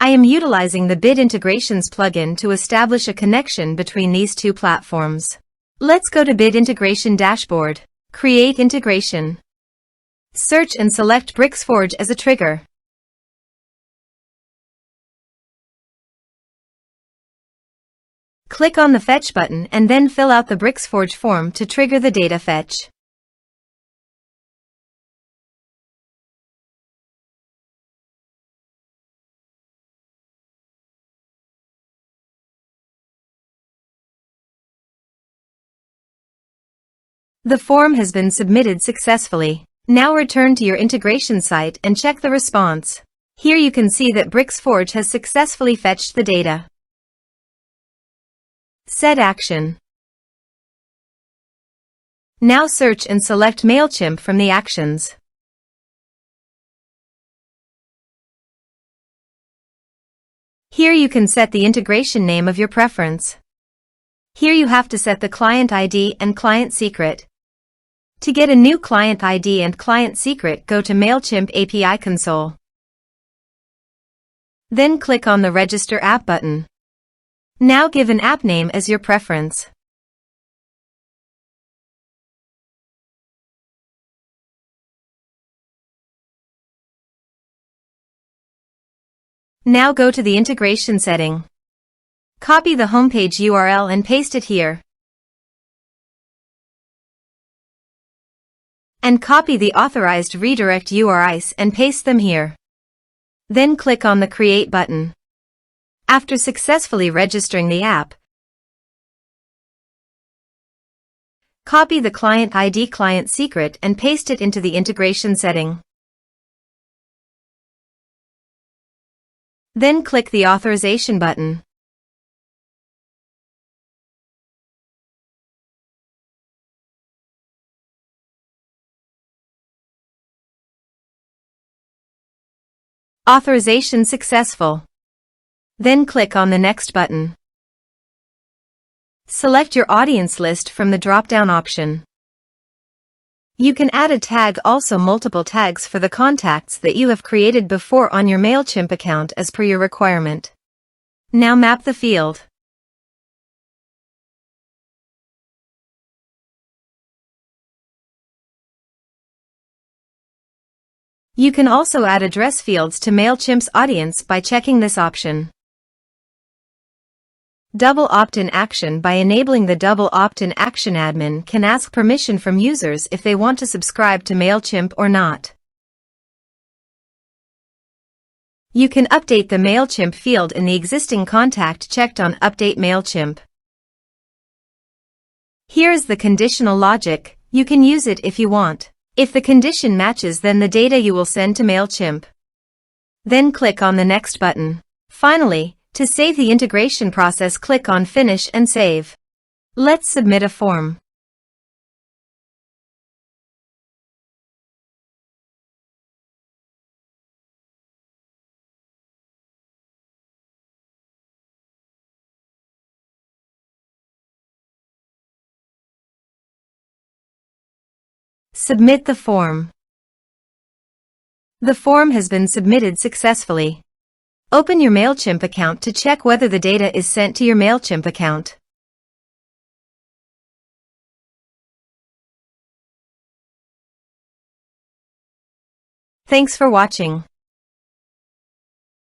I am utilizing the Bid Integrations plugin to establish a connection between these two platforms. Let's go to Bid Integration Dashboard. Create Integration. Search and select Bricksforge as a trigger. Click on the Fetch button and then fill out the Bricksforge form to trigger the data fetch. The form has been submitted successfully. Now return to your integration site and check the response. Here you can see that Bricksforge has successfully fetched the data. Set action. Now search and select Mailchimp from the actions. Here you can set the integration name of your preference. Here you have to set the client ID and client secret. To get a new client ID and client secret, go to Mailchimp API console. Then click on the Register App button. Now give an app name as your preference. Now go to the integration setting. Copy the homepage URL and paste it here. And copy the authorized redirect URIs and paste them here. Then click on the Create button. After successfully registering the app, copy the client ID client secret and paste it into the integration setting. Then click the Authorization button. Authorization successful. Then click on the Next button. Select your audience list from the drop-down option. You can add a tag, also multiple tags for the contacts that you have created before on your Mailchimp account as per your requirement. Now map the field. You can also add address fields to Mailchimp's audience by checking this option. Double opt-in action. By enabling the double opt-in action, admin can ask permission from users if they want to subscribe to Mailchimp or not. You can update the Mailchimp field in the existing contact checked on Update Mailchimp. Here is the conditional logic. You can use it if you want. If the condition matches, then the data you will send to Mailchimp. Then click on the Next button. Finally, to save the integration process, click on Finish and Save. Let's submit a form. Submit the form. The form has been submitted successfully. Open your Mailchimp account to check whether the data is sent to your Mailchimp account. Thanks for watching.